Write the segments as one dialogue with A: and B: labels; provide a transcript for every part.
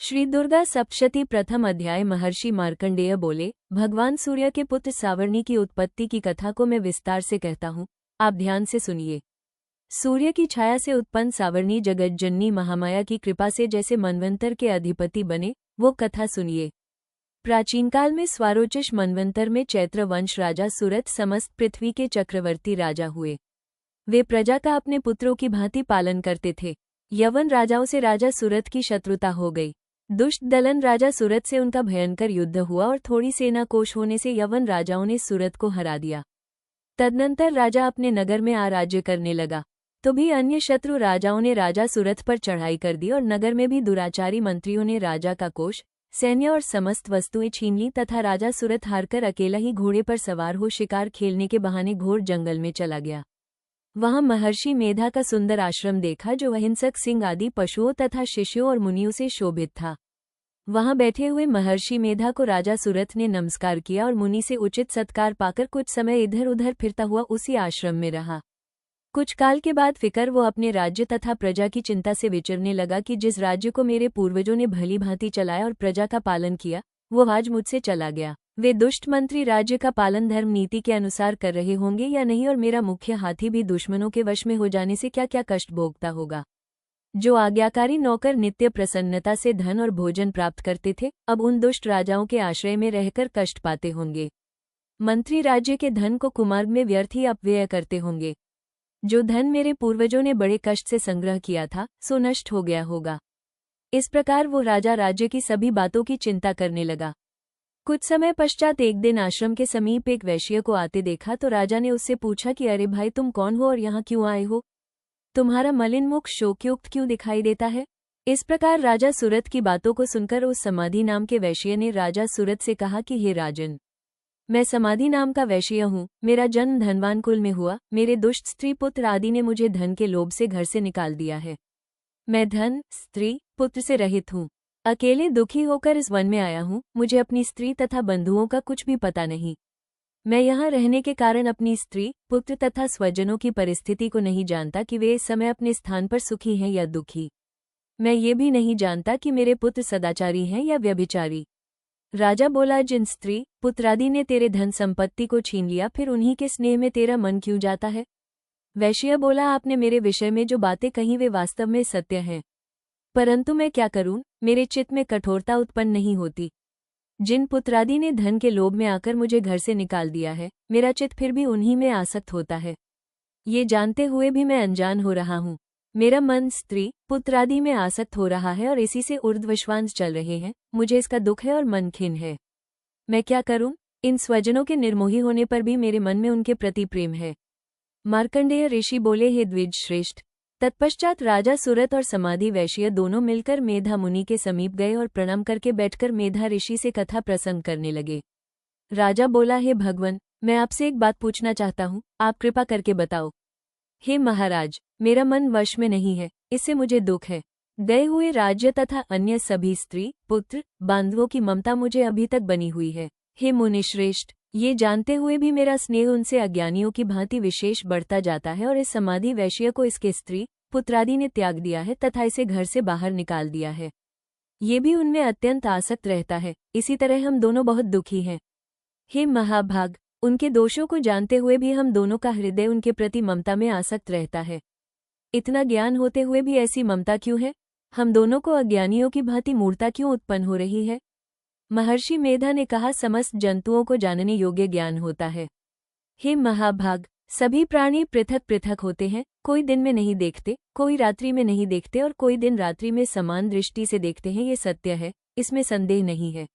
A: श्री दुर्गा सप्तशती प्रथम अध्याय। महर्षि मार्कंडेय बोले, भगवान सूर्य के पुत्र सावर्णी की उत्पत्ति की कथा को मैं विस्तार से कहता हूँ, आप ध्यान से सुनिए। सूर्य की छाया से उत्पन्न सावर्णी जगज्जननी महामाया की कृपा से जैसे मनवंतर के अधिपति बने, वो कथा सुनिए। प्राचीनकाल में स्वारोचिष मनवंतर में चैत्र वंश राजा सुरथ समस्त पृथ्वी के चक्रवर्ती राजा हुए। वे प्रजा का अपने पुत्रों की भांति पालन करते थे। यवन राजाओं से राजा सुरथ की शत्रुता हो गई। दुष्ट दलन राजा सुरथ से उनका भयंकर युद्ध हुआ और थोड़ी सेना कोश होने से यवन राजाओं ने सुरथ को हरा दिया। तदनंतर राजा अपने नगर में राज्य करने लगा, तो भी अन्य शत्रु राजाओं ने राजा सुरथ पर चढ़ाई कर दी और नगर में भी दुराचारी मंत्रियों ने राजा का कोष, सैन्य और समस्त वस्तुएं छीन ली तथा राजा सुरथ हारकर अकेला ही घोड़े पर सवार हो शिकार खेलने के बहाने घोर जंगल में चला गया। वहां महर्षि मेधा का सुंदर आश्रम देखा जो अहिंसक सिंह आदि पशुओं तथा शिष्यों और मुनियों से शोभित था। वहां बैठे हुए महर्षि मेधा को राजा सुरथ ने नमस्कार किया और मुनि से उचित सत्कार पाकर कुछ समय इधर उधर फिरता हुआ उसी आश्रम में रहा। कुछ काल के बाद फिकर वो अपने राज्य तथा प्रजा की चिंता से विचरने लगा कि जिस राज्य को मेरे पूर्वजों ने भली भांति चलाया और प्रजा का पालन किया, वो आज मुझसे चला गया। वे दुष्ट मंत्री राज्य का पालन धर्म नीति के अनुसार कर रहे होंगे या नहीं, और मेरा मुख्य हाथी भी दुश्मनों के वश में हो जाने से क्या क्या कष्ट भोगता होगा। जो आज्ञाकारी नौकर नित्य प्रसन्नता से धन और भोजन प्राप्त करते थे, अब उन दुष्ट राजाओं के आश्रय में रहकर कष्ट पाते होंगे। मंत्री राज्य के धन को कुमार्ग में व्यर्थ ही अपव्यय करते होंगे। जो धन मेरे पूर्वजों ने बड़े कष्ट से संग्रह किया था, सो नष्ट हो गया होगा। इस प्रकार वो राजा राज्य की सभी बातों की चिंता करने लगा। कुछ समय पश्चात एक दिन आश्रम के समीप एक वैश्य को आते देखा तो राजा ने उससे पूछा कि अरे भाई, तुम कौन हो और यहाँ क्यों आए हो? तुम्हारा मलिन मुख शोकयुक्त क्यों दिखाई देता है? इस प्रकार राजा सुरथ की बातों को सुनकर उस समाधि नाम के वैश्य ने राजा सुरथ से कहा कि हे राजन, मैं समाधि नाम का वैश्य हूँ। मेरा जन्म धनवान कुल में हुआ। मेरे दुष्ट स्त्री पुत्र आदि ने मुझे धन के लोभ से घर से निकाल दिया है। मैं धन, स्त्री, पुत्र से रहित हूँ। अकेले दुखी होकर इस वन में आया हूँ। मुझे अपनी स्त्री तथा बंधुओं का कुछ भी पता नहीं। मैं यहाँ रहने के कारण अपनी स्त्री, पुत्र तथा स्वजनों की परिस्थिति को नहीं जानता कि वे इस समय अपने स्थान पर सुखी हैं या दुखी। मैं ये भी नहीं जानता कि मेरे पुत्र सदाचारी हैं या व्यभिचारी। राजा बोला, जिन स्त्री पुत्रादि ने तेरे धन संपत्ति को छीन लिया, फिर उन्हीं के स्नेह में तेरा मन क्यों जाता है? वैश्य बोला, आपने मेरे विषय में जो बातें कही वे वास्तव में सत्य हैं, परंतु मैं क्या करूं, मेरे चित्त में कठोरता उत्पन्न नहीं होती। जिन पुत्रादि ने धन के लोभ में आकर मुझे घर से निकाल दिया है, मेरा चित्त फिर भी उन्हीं में आसक्त होता है। ये जानते हुए भी मैं अनजान हो रहा हूँ। मेरा मन स्त्री पुत्रादि में आसक्त हो रहा है और इसी से ऊर्ध्वश्वास चल रहे हैं। मुझे इसका दुख है और मन खिन्न है। मैं क्या करूं? इन स्वजनों के निर्मोही होने पर भी मेरे मन में उनके प्रति प्रेम है। मार्कंडेय ऋषि बोले, हे द्विज श्रेष्ठ। तत्पश्चात राजा सुरथ और समाधि वैश्य दोनों मिलकर मेधा मुनि के समीप गए और प्रणाम करके बैठकर मेधा ऋषि से कथा प्रसंग करने लगे। राजा बोला, हे भगवन, मैं आपसे एक बात पूछना चाहता हूँ, आप कृपा करके बताओ। हे महाराज, मेरा मन वश में नहीं है, इससे मुझे दुख है। गए हुए राज्य तथा अन्य सभी स्त्री, पुत्र, बांधवों की ममता मुझे अभी तक बनी हुई है। हे मुनिश्रेष्ठ, ये जानते हुए भी मेरा स्नेह उनसे अज्ञानियों की भांति विशेष बढ़ता जाता है और इस समाधि वैश्य को इसके स्त्री पुत्रादि ने त्याग दिया है तथा इसे घर से बाहर निकाल दिया है। ये भी उनमें अत्यंत आसक्त रहता है। इसी तरह हम दोनों बहुत दुखी हैं। हे महाभाग, उनके दोषों को जानते हुए भी हम दोनों का हृदय उनके प्रति ममता में आसक्त रहता है। इतना ज्ञान होते हुए भी ऐसी ममता क्यों है? हम दोनों को अज्ञानियों की भांति मूर्ता क्यों उत्पन्न हो रही है? महर्षि मेधा ने कहा, समस्त जंतुओं को जानने योग्य ज्ञान होता है। हे महाभाग, सभी प्राणी पृथक पृथक होते हैं। कोई दिन में नहीं देखते, कोई रात्रि में नहीं देखते और कोई दिन रात्रि में समान दृष्टि से देखते हैं। ये सत्य है, इसमें संदेह नहीं है।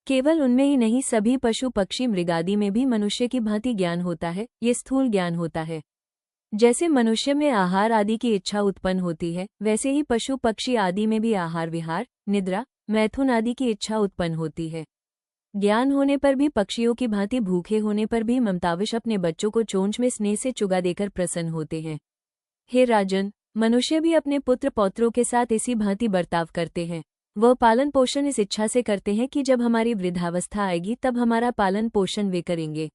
A: केवल उनमें ही नहीं, सभी पशु पक्षी मृगादि में भी मनुष्य की भांति ज्ञान होता है। ये स्थूल ज्ञान होता है। जैसे मनुष्य में आहार आदि की इच्छा उत्पन्न होती है, वैसे ही पशु पक्षी आदि में भी आहार विहार, निद्रा, मैथुन आदि की इच्छा उत्पन्न होती है। ज्ञान होने पर भी पक्षियों की भांति, भूखे होने पर भी ममतावश अपने बच्चों को चोंच में स्नेह से चुगा देकर प्रसन्न होते हैं। हे राजन, मनुष्य भी अपने पुत्र पौत्रों के साथ इसी भांति बर्ताव करते हैं। वह पालन पोषण इस इच्छा से करते हैं कि जब हमारी वृद्धावस्था आएगी तब हमारा पालन पोषण वे करेंगे।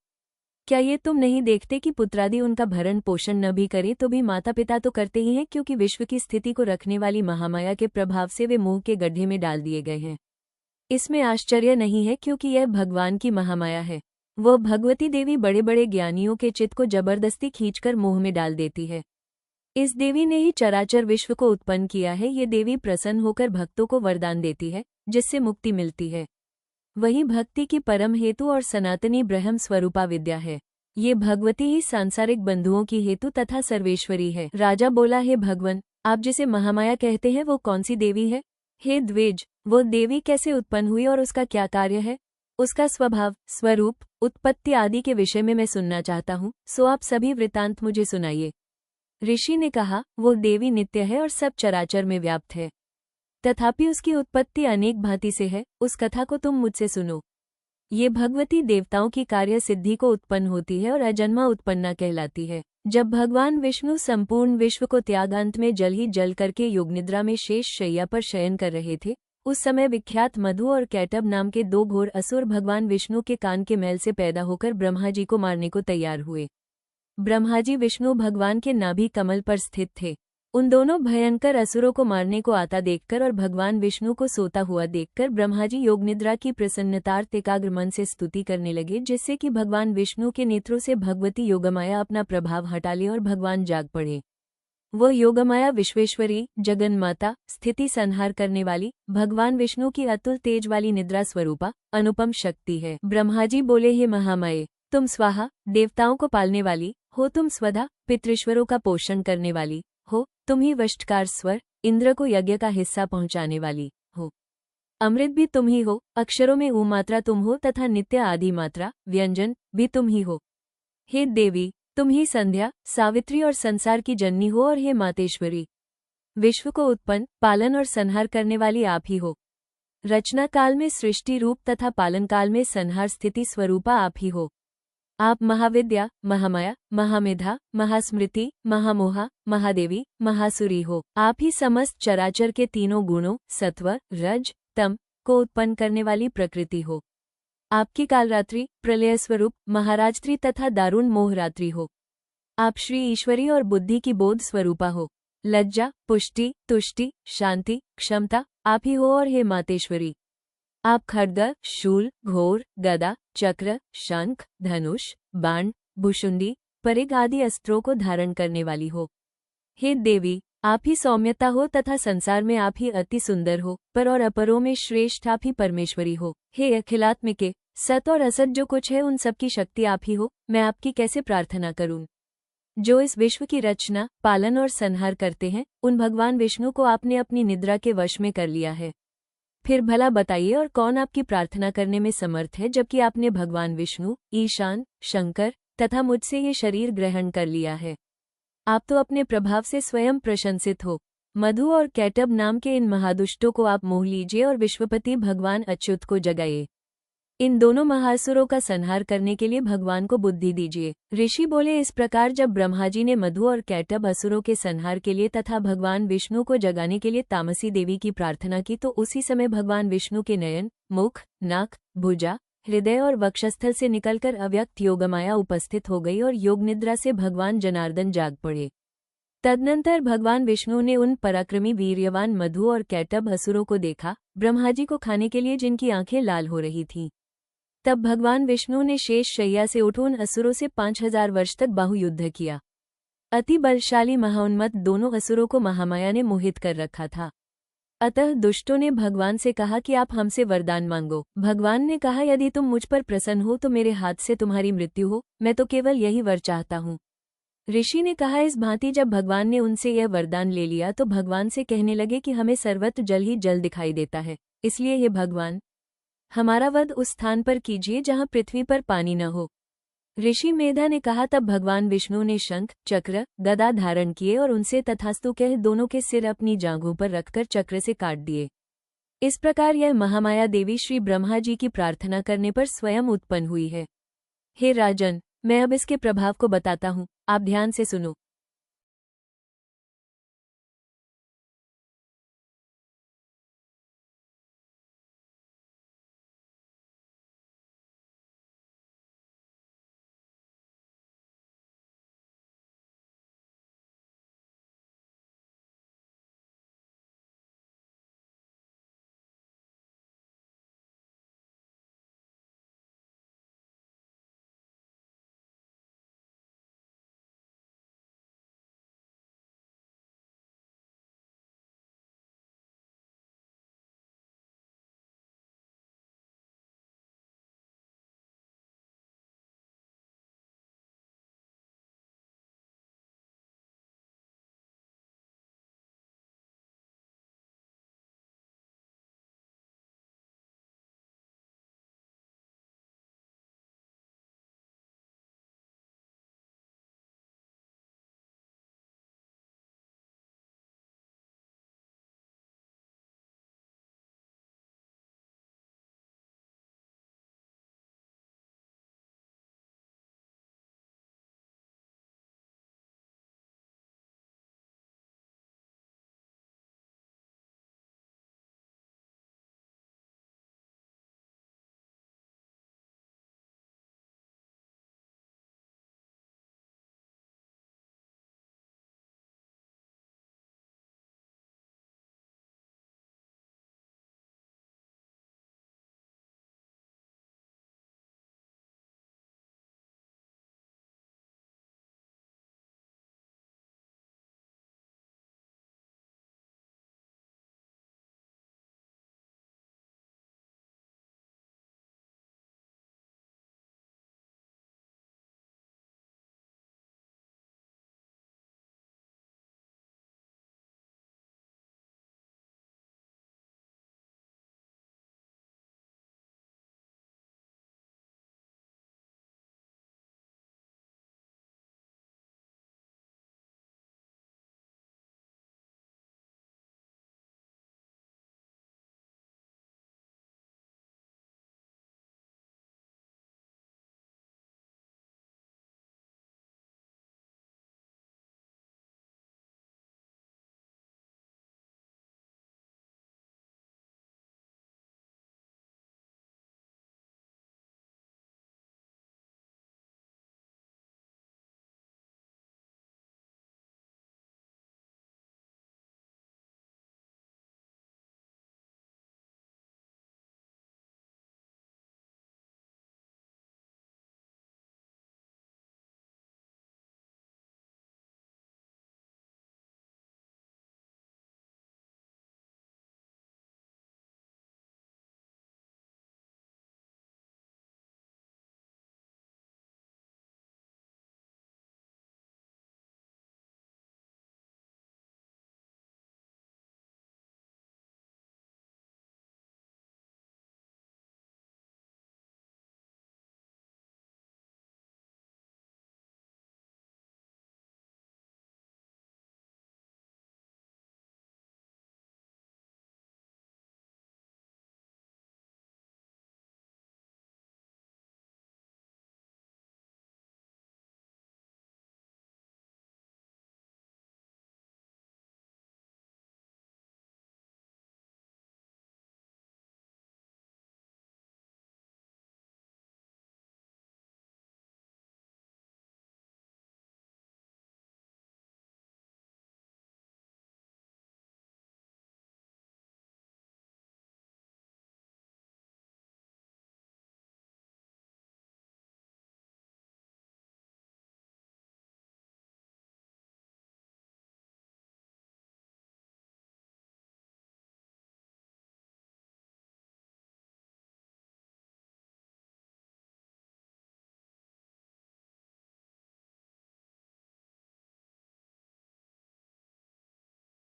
A: क्या ये तुम नहीं देखते कि पुत्रादि उनका भरण पोषण न भी करे तो भी माता पिता तो करते ही हैं, क्योंकि विश्व की स्थिति को रखने वाली महामाया के प्रभाव से वे मोह के गड्ढे में डाल दिए गए हैं। इसमें आश्चर्य नहीं है, क्योंकि यह भगवान की महामाया है। वो भगवती देवी बड़े बड़े ज्ञानियों के चित्त को जबरदस्ती खींचकर मोह में डाल देती है। इस देवी ने ही चराचर विश्व को उत्पन्न किया है। ये देवी प्रसन्न होकर भक्तों को वरदान देती है, जिससे मुक्ति मिलती है। वही भक्ति की परम हेतु और सनातनी ब्रह्म स्वरूपा विद्या है। ये भगवती ही सांसारिक बंधुओं की हेतु तथा सर्वेश्वरी है। राजा बोला, हे भगवन, आप जिसे महामाया कहते हैं वो कौन सी देवी है? हे द्विज, वो देवी कैसे उत्पन्न हुई और उसका क्या कार्य है? उसका स्वभाव, स्वरूप, उत्पत्ति आदि के विषय में मैं सुनना चाहता हूँ, सो आप सभी वृतांत मुझे सुनाइए। ऋषि ने कहा, वो देवी नित्य है और सब चराचर में व्याप्त है, तथापि उसकी उत्पत्ति अनेक भांति से है। उस कथा को तुम मुझसे सुनो। ये भगवती देवताओं की कार्य सिद्धि को उत्पन्न होती है और अजन्मा उत्पन्ना कहलाती है। जब भगवान विष्णु संपूर्ण विश्व को त्यागांत में जल ही जल करके योगनिद्रा में शेष शैया पर शयन कर रहे थे, उस समय विख्यात मधु और कैटब नाम के दो घोर असुर भगवान विष्णु के कान के मैल से पैदा होकर ब्रह्मा जी को मारने को तैयार हुए। ब्रह्मा जी विष्णु भगवान के नाभि कमल पर स्थित थे। उन दोनों भयंकर असुरों को मारने को आता देखकर और भगवान विष्णु को सोता हुआ देखकर ब्रह्मा जी योगनिद्रा की प्रसन्नतार्थ एकाग्र मन से स्तुति करने लगे, जिससे कि भगवान विष्णु के नेत्रों से भगवती योगमाया अपना प्रभाव हटा ले और भगवान जाग पड़े। वो योगमाया विश्वेश्वरी, जगन्माता, स्थिति संहार करने वाली, भगवान विष्णु की अतुल तेज वाली निद्रा स्वरूपा अनुपम शक्ति है। ब्रह्मा जी बोले, हे महामाये, तुम स्वाहा, देवताओं को पालने वाली हो। तुम स्वधा, पितृश्वरों का पोषण करने वाली हो। तुम ही वष्टकार स्वर, इंद्र को यज्ञ का हिस्सा पहुंचाने वाली हो। अमृत भी तुम ही हो, अक्षरों में ऊ मात्रा तुम हो तथा नित्य आदि मात्रा, व्यंजन भी तुम ही हो। हे देवी, तुम ही संध्या, सावित्री और संसार की जननी हो। और हे मातेश्वरी, विश्व को उत्पन्न, पालन और संहार करने वाली आप ही हो। रचना काल में सृष्टि रूप तथा पालन काल में संहार स्थिति स्वरूपा आप ही हो। आप महाविद्या, महामाया, महामेधा, महास्मृति, महामोहा, महादेवी, महासुरी हो। आप ही समस्त चराचर के तीनों गुणों सत्व, रज, तम को उत्पन्न करने वाली प्रकृति हो। आपकी कालरात्रि, प्रलय स्वरूप, महाराजत्री तथा दारुण मोहरात्रि हो। आप श्री ईश्वरी और बुद्धि की बोध स्वरूपा हो। लज्जा, पुष्टि, तुष्टि, शांति, क्षमता आप ही हो। और हे मातेश्वरी, आप खड्ग, शूल, घोर, गदा, चक्र, शंख, धनुष, बाण, भुशुंडी, परिग आदि अस्त्रों को धारण करने वाली हो। हे देवी, आप ही सौम्यता हो तथा संसार में आप ही अति सुंदर हो। पर और अपरों में श्रेष्ठ आप ही परमेश्वरी हो। हे अखिलात्मिके, सत और असत जो कुछ है उन सब की शक्ति आप ही हो। मैं आपकी कैसे प्रार्थना करूं? जो इस विश्व की रचना, पालन और संहार करते हैं, उन भगवान विष्णु को आपने अपनी निद्रा के वश में कर लिया है। फिर भला बताइए, और कौन आपकी प्रार्थना करने में समर्थ है, जबकि आपने भगवान विष्णु, ईशान, शंकर तथा मुझसे ये शरीर ग्रहण कर लिया है। आप तो अपने प्रभाव से स्वयं प्रशंसित हो। मधु और कैटब नाम के इन महादुष्टों को आप मोह लीजिए और विश्वपति भगवान अच्युत को जगाइए। इन दोनों महासुरों का संहार करने के लिए भगवान को बुद्धि दीजिए। ऋषि बोले, इस प्रकार जब ब्रह्मा जी ने मधु और कैटब असुरों के संहार के लिए तथा भगवान विष्णु को जगाने के लिए तामसी देवी की प्रार्थना की, तो उसी समय भगवान विष्णु के नयन, मुख, नाक, भुजा, हृदय और वक्षस्थल से निकलकर अव्यक्त योगमाया उपस्थित हो गई और योगनिद्रा से भगवान जनार्दन जाग पड़े। तदनंतर भगवान विष्णु ने उन पराक्रमी वीर्यवान मधु और कैटब असुरों को देखा, ब्रह्मा जी को खाने के लिए जिनकी आंखें लाल हो रही थीं। तब भगवान विष्णु ने शेष शैया से उठ उन असुरों से 5000 वर्ष तक बाहुयुद्ध किया। अति बलशाली महाउन्मत्त दोनों असुरों को महामाया ने मोहित कर रखा था। अतः दुष्टों ने भगवान से कहा कि आप हमसे वरदान मांगो। भगवान ने कहा, यदि तुम मुझ पर प्रसन्न हो तो मेरे हाथ से तुम्हारी मृत्यु हो, मैं तो केवल यही वर चाहता हूँ। ऋषि ने कहा, इस भांति जब भगवान ने उनसे यह वरदान ले लिया तो भगवान से कहने लगे कि हमें सर्वत्र जल ही जल दिखाई देता है, इसलिए हे भगवान, हमारा वध उस स्थान पर कीजिए जहाँ पृथ्वी पर पानी न हो। ऋषि मेधा ने कहा, तब भगवान विष्णु ने शंख, चक्र, गदा धारण किए और उनसे तथास्तु कह दोनों के सिर अपनी जांघों पर रखकर चक्र से काट दिए। इस प्रकार यह महामाया देवी श्री ब्रह्मा जी की प्रार्थना करने पर स्वयं उत्पन्न हुई है। हे राजन, मैं अब इसके प्रभाव को बताता हूँ, आप ध्यान से सुनो।